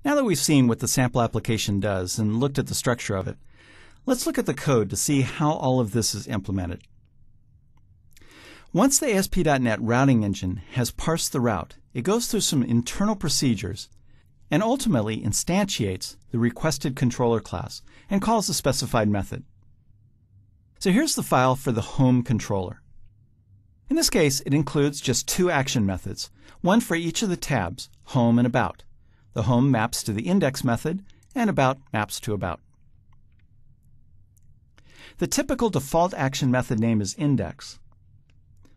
Now that we've seen what the sample application does and looked at the structure of it, let's look at the code to see how all of this is implemented. Once the ASP.NET routing engine has parsed the route, it goes through some internal procedures and ultimately instantiates the requested controller class and calls the specified method. So here's the file for the home controller. In this case, it includes just two action methods, one for each of the tabs, home and about. The home maps to the index method, and about maps to about. The typical default action method name is index.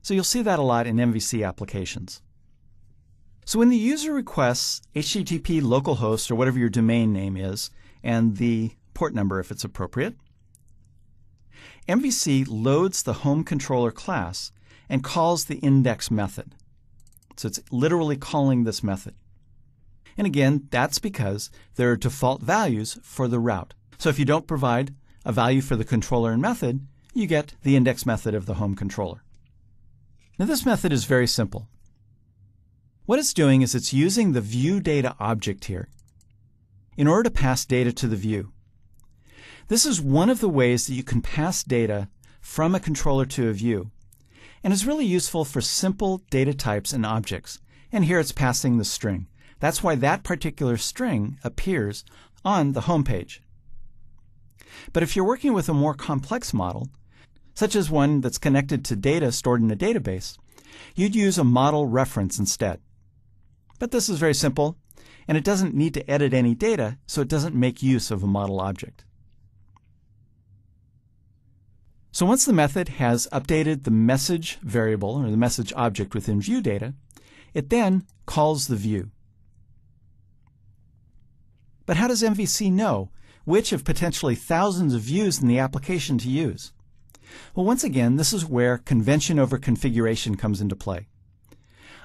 So you'll see that a lot in MVC applications. So when the user requests HTTP localhost or whatever your domain name is, and the port number if it's appropriate, MVC loads the home controller class and calls the index method. So it's literally calling this method. And again, that's because there are default values for the route. So if you don't provide a value for the controller and method, you get the index method of the home controller. Now this method is very simple. What it's doing is it's using the viewData object here in order to pass data to the view. This is one of the ways that you can pass data from a controller to a view, and is really useful for simple data types and objects. And here it's passing the string. That's why that particular string appears on the home page. But if you're working with a more complex model, such as one that's connected to data stored in a database, you'd use a model reference instead. But this is very simple, and it doesn't need to edit any data, so it doesn't make use of a model object. So once the method has updated the message variable, or the message object within viewData, it then calls the view. But how does MVC know which of potentially thousands of views in the application to use? Well, once again, this is where convention over configuration comes into play.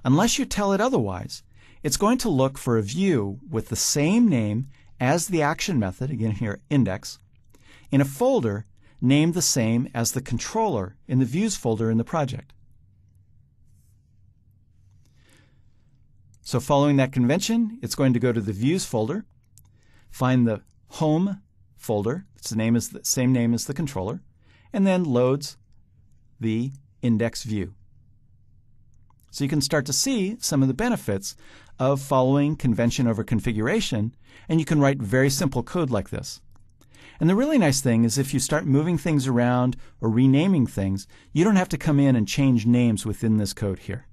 Unless you tell it otherwise, it's going to look for a view with the same name as the action method, again here index, in a folder named the same as the controller in the views folder in the project. So following that convention, it's going to go to the views folder, find the home folder, it's the same name as the controller, and then loads the index view. So you can start to see some of the benefits of following convention over configuration, and you can write very simple code like this. And the really nice thing is if you start moving things around or renaming things, you don't have to come in and change names within this code here.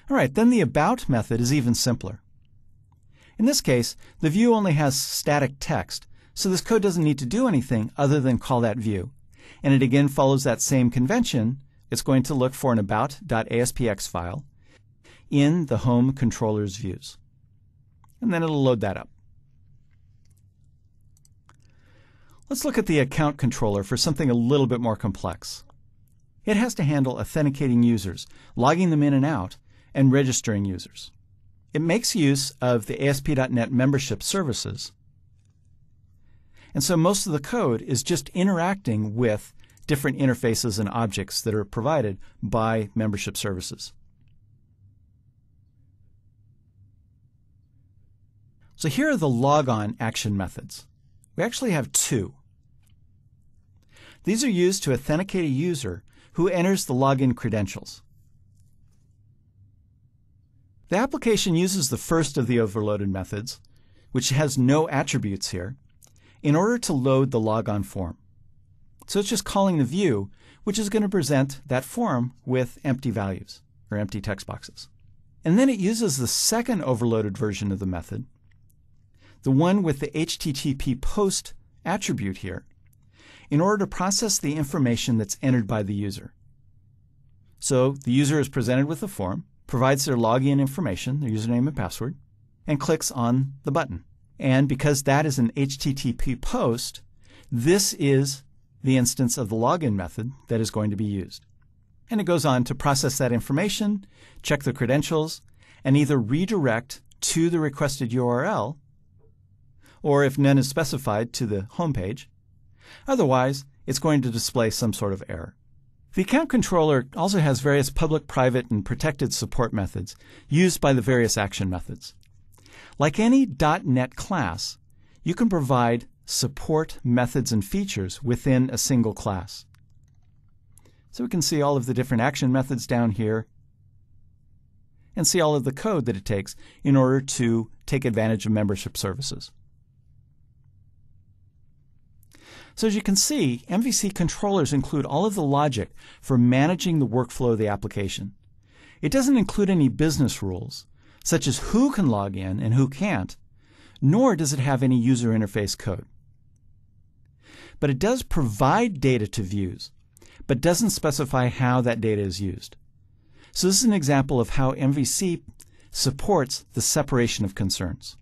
All right, then the about method is even simpler. In this case, the view only has static text, so this code doesn't need to do anything other than call that view. And it again follows that same convention. It's going to look for an about.aspx file in the home controller's views. And then it'll load that up. Let's look at the account controller for something a little bit more complex. It has to handle authenticating users, logging them in and out, and registering users. It makes use of the ASP.NET membership services. And so most of the code is just interacting with different interfaces and objects that are provided by membership services. So here are the logon action methods. We actually have two. These are used to authenticate a user who enters the login credentials. The application uses the first of the overloaded methods, which has no attributes here, in order to load the logon form. So it's just calling the view, which is going to present that form with empty values, or empty text boxes. And then it uses the second overloaded version of the method, the one with the HTTP post attribute here, in order to process the information that's entered by the user. So the user is presented with the form, provides their login information, their username and password, and clicks on the button. And because that is an HTTP post, this is the instance of the login method that is going to be used. And it goes on to process that information, check the credentials, and either redirect to the requested URL, or if none is specified, to the home page. Otherwise, it's going to display some sort of error. The account controller also has various public, private, and protected support methods used by the various action methods. Like any .NET class, you can provide support methods and features within a single class. So we can see all of the different action methods down here and see all of the code that it takes in order to take advantage of membership services. So as you can see, MVC controllers include all of the logic for managing the workflow of the application. It doesn't include any business rules, such as who can log in and who can't, nor does it have any user interface code. But it does provide data to views, but doesn't specify how that data is used. So this is an example of how MVC supports the separation of concerns.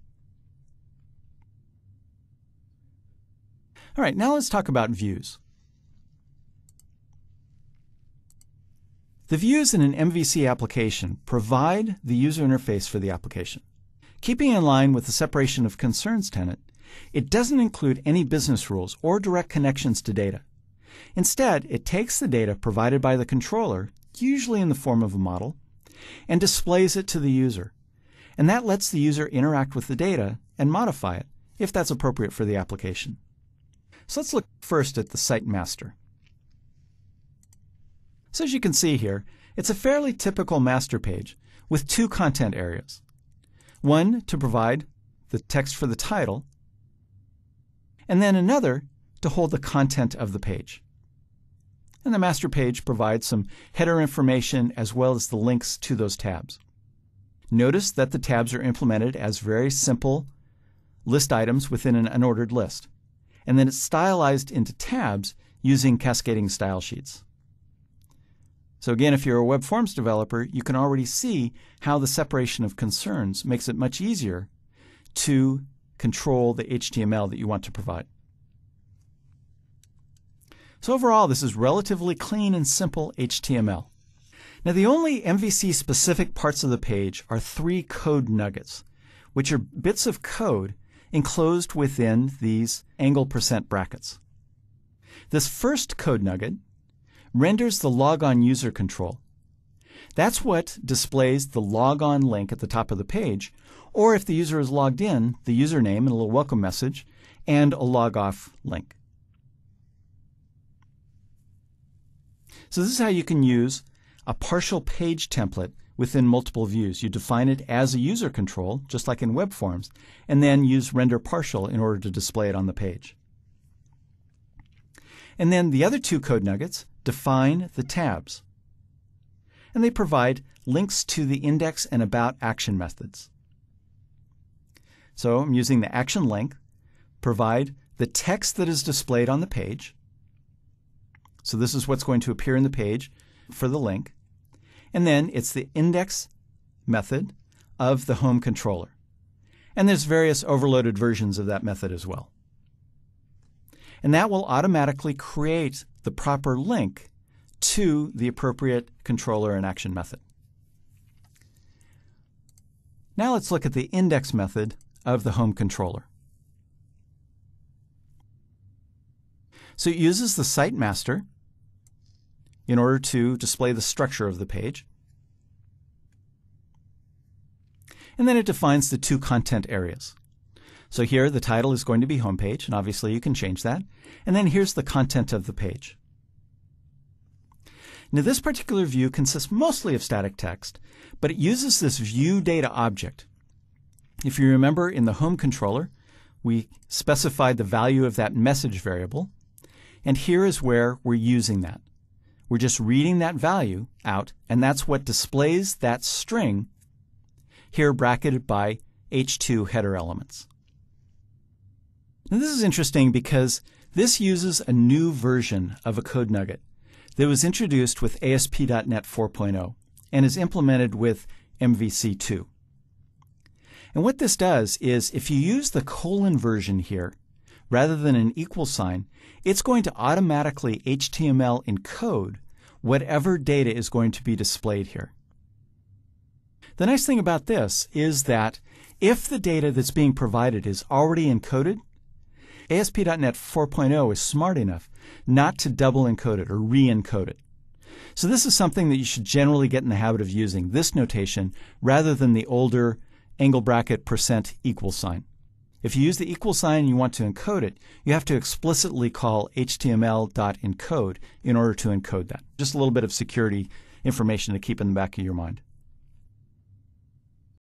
All right, now let's talk about views. The views in an MVC application provide the user interface for the application. Keeping in line with the separation of concerns tenet, it doesn't include any business rules or direct connections to data. Instead, it takes the data provided by the controller, usually in the form of a model, and displays it to the user. And that lets the user interact with the data and modify it, if that's appropriate for the application. So let's look first at the site master. So as you can see here, it's a fairly typical master page with two content areas. One to provide the text for the title, and then another to hold the content of the page. And the master page provides some header information as well as the links to those tabs. Notice that the tabs are implemented as very simple list items within an unordered list. And then it's stylized into tabs using cascading style sheets. So again, if you're a web forms developer, you can already see how the separation of concerns makes it much easier to control the HTML that you want to provide. So overall, this is relatively clean and simple HTML. Now the only MVC specific parts of the page are 3 code nuggets, which are bits of code enclosed within these angle % brackets. This first code nugget renders the logon user control. That's what displays the logon link at the top of the page, or if the user is logged in, the username and a little welcome message, and a log off link. So this is how you can use a partial page template within multiple views. You define it as a user control, just like in web forms, and then use render partial in order to display it on the page. And then the other 2 code nuggets define the tabs. And they provide links to the index and about action methods. So I'm using the action link, provide the text that is displayed on the page. So this is what's going to appear in the page for the link. And then it's the index method of the home controller. And there's various overloaded versions of that method as well. And that will automatically create the proper link to the appropriate controller and action method. Now let's look at the index method of the home controller. So it uses the site master in order to display the structure of the page. And then it defines the 2 content areas. So here the title is going to be homepage, and obviously you can change that. And then here's the content of the page. Now this particular view consists mostly of static text, but it uses this view data object. If you remember, in the home controller, we specified the value of that message variable, and here is where we're using that. We're just reading that value out, and that's what displays that string, here bracketed by H2 header elements. Now this is interesting because this uses a new version of a code nugget that was introduced with ASP.NET 4.0 and is implemented with MVC 2. And what this does is, if you use the colon version here, rather than an equal sign, it's going to automatically HTML encode whatever data is going to be displayed here. The nice thing about this is that if the data that's being provided is already encoded, ASP.NET 4.0 is smart enough not to double encode it or re-encode it. So this is something that you should generally get in the habit of using, this notation, rather than the older angle bracket %=. If you use the equal sign and you want to encode it, you have to explicitly call html.encode in order to encode that. Just a little bit of security information to keep in the back of your mind.